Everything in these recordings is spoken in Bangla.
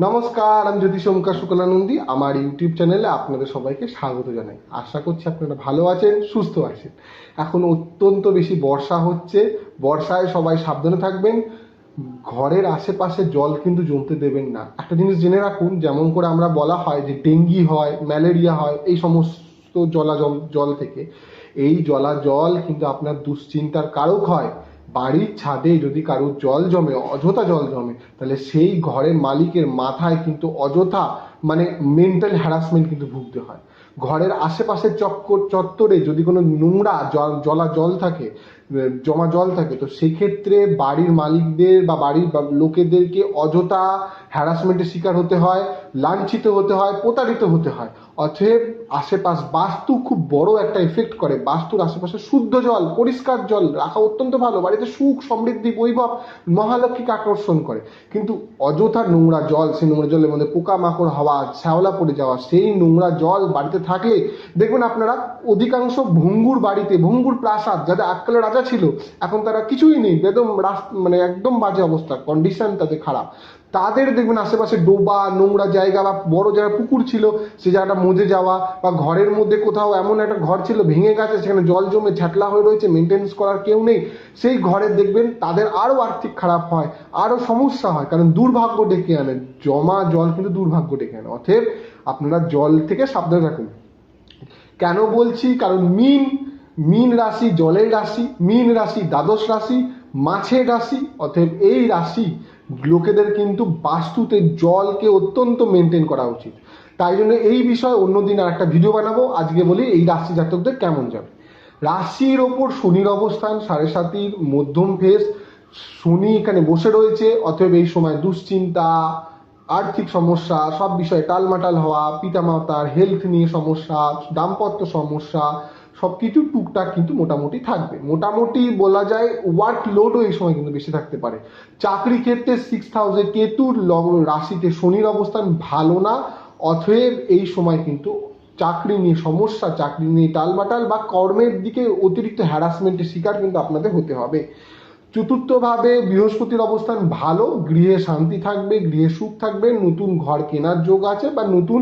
নমস্কার, আমি জ্যোতিষ ওমকার শুক্লানন্দী। আমার ইউটিউব চ্যানেলে আপনাদের সবাইকে স্বাগত জানাই। আশা করছি আপনারা ভালো আছেন, সুস্থ আছেন। এখন অত্যন্ত বেশি বর্ষা হচ্ছে। বর্ষায় সবাই সাবধানে থাকবেন। ঘরের আশেপাশে জল কিন্তু জমতে দেবেন না। একটা জিনিস জেনে রাখুন, যেমন করে আমরা বলা হয় যে ডেঙ্গি হয়, ম্যালেরিয়া হয় এই সমস্ত জল থেকে, এই জল কিন্তু আপনার দুশ্চিন্তার কারক হয়। বাড়ির ছাদে যদি কারোর জল জমে, অযথা জল জমে, তাহলে সেই ঘরের মালিকের মাথায় কিন্তু অযথা মেন্টাল হ্যারাসমেন্ট কিন্তু ভুগতে হয়। ঘরের আশেপাশের চত্বরে যদি কোনো নোংরা জল থাকে, জমা জল থাকে, তো সেক্ষেত্রে বাড়ির মালিকদের বা বাড়ির লোকেদেরকে অযথা হ্যারাসমেন্টের শিকার হতে হয়, লাঞ্ছিত হতে হয়, প্রতারিত হতে হয়। অতএব বাস্তু খুব বড় একটা এফেক্ট করে। বাস্তুর আশেপাশে শুদ্ধ জল, পরিষ্কার জল রাখা অত্যন্ত ভালো। বাড়িতে সুখ, সমৃদ্ধি, বৈভব, মহালক্ষ্মীকে আকর্ষণ করে। কিন্তু অযথা নোংরা জল, সেই নোংরা জলের মধ্যে পোকামাকড় হওয়া, শ্যাওলা পড়ে যাওয়া, সেই নোংরা জল বাড়িতে থাকলে দেখবেন আপনারা অধিকাংশ ভঙ্গুর বাড়িতে, ভঙ্গুর প্রাসাদ, যাদের আজকালের রাজা ছিল, এখন তারা কিছুই নেই, একদম একদম বাজে অবস্থা, কন্ডিশন তাদের খারাপ। তাদের দেখবেন আশেপাশে ডোবা, নোংরা জায়গা বা বড় জায়গা পুকুর ছিল, সে জায়গাটা মজে যাওয়া, বা ঘরের মধ্যে কোথাও এমন একটা ঘর ছিল ভেঙে গেছে, সেখানে জল জমে ঝাঁটলা হয়ে রয়েছে, মেনটেন্স করার কেউ নেই, সেই ঘরে দেখবেন তাদের আরও আর্থিক খারাপ হয়, আরও সমস্যা হয়, কারণ দুর্ভাগ্য ডেকে আনে। জমা জল কিন্তু দুর্ভাগ্য ডেকে আনে। অতএব আপনারা জল থেকে সাবধানে রাখুন। কেন বলছি? কারণ মীন রাশি জলের রাশি, মীন রাশি দ্বাদশ রাশি, মাছের রাশি। অতএব এই রাশি লোকেদের কিন্তু বাস্তুতে জলকে অত্যন্ত মেনটেন করা উচিত। তাই জন্য এই বিষয়ে অন্যদিন আর একটা ভিডিও বানাবো। আজকে বলি এই রাশি জাতকদের কেমন যাবে। রাশির ওপর শনির অবস্থান 7.5 মধ্যম ফেস, শনি এখানে বসে রয়েছে। অতএব এই সময় দুশ্চিন্তা, আর্থিক সমস্যা, সব বিষয়ে টালমাটাল হওয়া, পিতামাতার হেলথ নিয়ে সমস্যা, দাম্পত্য সমস্যা, সবকিছু টুকটাক কিন্তু মোটামুটি থাকবে। মোটামুটি বলা যায় ওয়ার্ক লোডও এই সময় কিন্তু বেশি থাকতে পারে। চাকরি ক্ষেত্রে 6th হাউসে কেতুর রাশিতে শনির অবস্থান ভালো না। অতএব এই সময় কিন্তু চাকরি নিয়ে সমস্যা, চাকরি নিয়ে টালমাটাল বা কর্মের দিকে অতিরিক্ত হ্যারাসমেন্টের শিকার কিন্তু আপনাদের হতে হবে। চতুর্থভাবে বৃহস্পতির অবস্থান ভালো, গৃহে শান্তি থাকবে, গৃহে সুখ থাকবে, নতুন ঘর কেনার যোগ আছে বা নতুন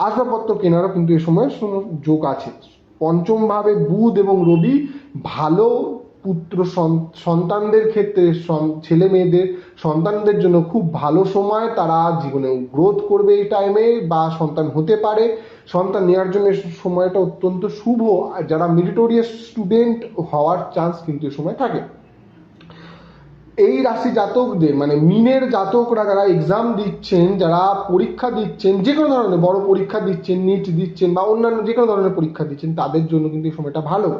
আসবাবপত্র কেনারও কিন্তু এ সময় যোগ আছে। পঞ্চম ভাবে বুধ এবং রবি ভালো, পুত্র সন্তানদের ক্ষেত্রে, ছেলে মেয়েদের সন্তানদের জন্য খুব ভালো সময়, তারা জীবনে গ্রোথ করবে এই টাইমে বা সন্তান হতে পারে। সন্তান নেওয়ার জন্য সময়টা অত্যন্ত শুভ। যারা মেরিটোরিয়াস স্টুডেন্ট হওয়ার চান্স কিন্তু এ সময় থাকে। এই রাশি জাতকদের মিনের জাতকরা যারা এক্সাম দিচ্ছেন, যারা পরীক্ষা দিচ্ছেন, যে কোনো ধরনের বড় পরীক্ষা দিচ্ছেন, নিট দিচ্ছেন বা অন্যান্য যে কোনো ধরনের পরীক্ষা দিচ্ছেন, তাদের জন্য কিন্তু এই সময়টা ভালো।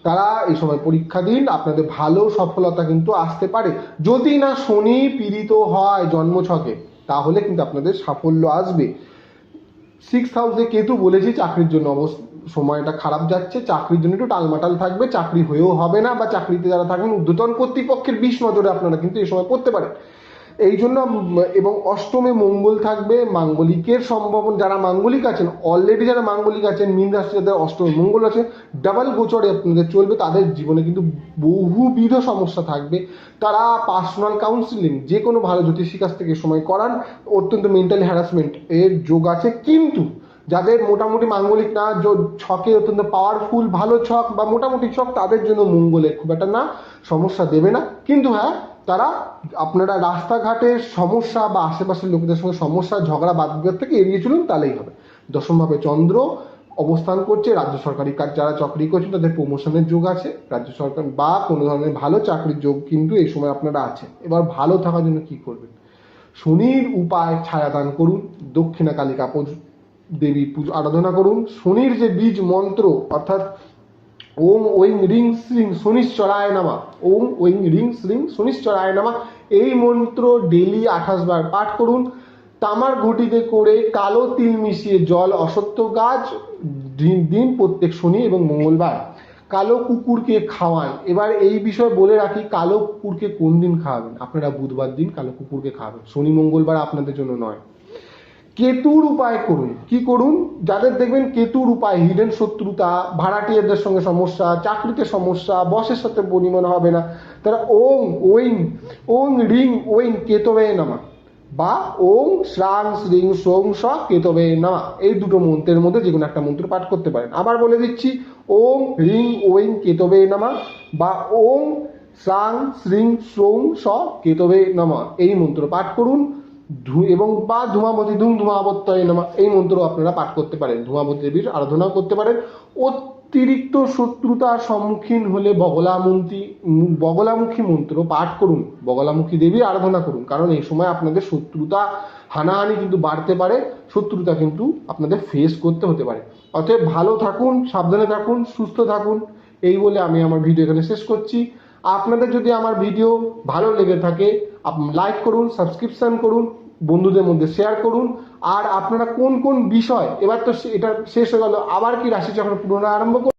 তারা এই সময় পরীক্ষা দিন, আপনাদের ভালো সফলতা কিন্তু আসতে পারে। যদি না শনি পীড়িত হয় জন্মছকে, তাহলে কিন্তু আপনাদের সাফল্য আসবে। 6th হাউসে কেতু, বলেছি চাকরির জন্য সময়টা খারাপ যাচ্ছে, চাকরির জন্য একটু টালমাটাল থাকবে, চাকরি হয়েও হবে না, বা চাকরিতে যারা থাকবেন ঊর্ধ্বতন কর্তৃপক্ষের বিষ নজরে আপনারা কিন্তু এই সময় পড়তে পারেন। এই জন্য এবং অষ্টমে মঙ্গল থাকবে, মাঙ্গলিকের সম্ভাবনা, যারা মাঙ্গলিক আছেন অলরেডি, যারা মাঙ্গলিক আছেন মীন রাশি, যাদের অষ্টমে মঙ্গল আছে, ডাবল গোচরে আপনাদের চলবে, তাদের জীবনে কিন্তু বহুবিধ সমস্যা থাকবে। তারা পার্সোনাল কাউন্সিলিং যে কোনো ভালো জ্যোতিষীর কাছ থেকে সময় করান, অত্যন্ত মেন্টাল হ্যারাসমেন্ট এর যোগ আছে। কিন্তু যাদের মোটামুটি মাঙ্গলিক না, ছকে অত্যন্ত পাওয়ারফুল ভালো ছক বা মোটামুটি ছক, তাদের জন্য মঙ্গলের খুব একটা না সমস্যা দেবে না। কিন্তু হ্যাঁ, তারা আপনারা রাস্তাঘাটের সমস্যা বা আশেপাশের লোকদের সঙ্গে সমস্যা, ঝগড়া, বাদ বিবাদ থেকে এড়িয়ে চলুন, তাহলেই হবে। দশমভাবে চন্দ্র অবস্থান করছে, রাজ্য সরকারি কাজ যারা চাকরি করছেন তাদের প্রমোশনের যোগ আছে, রাজ্য সরকার বা কোনো ধরনের ভালো চাকরির যোগ কিন্তু এই সময় আপনারা আছে। এবার ভালো থাকার জন্য কি করবেন? শনির উপায় ছায়াদান করুন, দক্ষিণা কালিকা দেবী পুজো আরাধনা করুন। শনির যে বীজ মন্ত্র, অর্থাৎ ওম ঐং রিং শ্রিং শনিশ্চরায় নামা, ওম ঐং রিং শ্রিং শনিশ্চরায় নামা, এই মন্ত্র ডেলি 28 বার পাঠ করুন। তামার ঘটিতে করে কালো তিল মিশিয়ে জল অশ্বত্থ গাছ দিন প্রত্যেক শনি এবং মঙ্গলবার। কালো কুকুরকে খাওয়ান। এবার এই বিষয়ে বলে রাখি, কালো কুকুরকে কোন দিন খাওয়াবেন? আপনারা বুধবার দিন কালো কুকুরকে খাওয়াবেন, শনি মঙ্গলবার আপনাদের জন্য নয়। কেতুর উপায় করুন। কি করুন? যাদের দেখবেন কেতুর উপায়, হিডেন শত্রুতা, ভাড়াটিয়াদের সঙ্গে সমস্যা, চাকরিতে সমস্যা, বসের সাথে বনিমনা হবে না, তারা ওং রিং ওং কেতবে নামা বা ওং শ্রাং শ্রীং সোং স কেতবে নমঃ, এই দুটো মন্ত্রের মধ্যে যে কোনো একটা মন্ত্র পাঠ করতে পারেন। আবার বলে দিচ্ছি, ওং হ্রিং ওং কেতবে নমঃ বা ওং শ্রাং শ্রীং সোং স কেতবে নমঃ, এই মন্ত্র পাঠ করুন। এবং বা ধূমাবতী ধূম ধূমাবত্যয় নমঃ, এই মন্ত্র আপনারা পাঠ করতে পারেন। ধূমাবতী দেবীর আরাধনাও করতে পারেন। অতিরিক্ত শত্রুতার সম্মুখীন হলে বগলামুখী মন্ত্র পাঠ করুন, বগলামুখী দেবীর আরাধনা করুন, কারণ এই সময় আপনাদের শত্রুতা হানাহানি কিন্তু বাড়তে পারে, শত্রুতা কিন্তু আপনাদের ফেস করতে হতে পারে। অতএব ভালো থাকুন, সাবধানে থাকুন, সুস্থ থাকুন, এই বলে আমি আমার ভিডিও এখানে শেষ করছি। আপনাদের যদি আমার ভিডিও ভালো লেগে থাকে লাইক করুন, সাবস্ক্রিপশন করুন, বন্ধুদের মধ্যে শেয়ার করুন। আর আপনারা কোন কোন বিষয়, এবার তো এটা শেষ হয়ে গেল, আবার কি রাশিচক্র পুনরায় আরম্ভ করুন।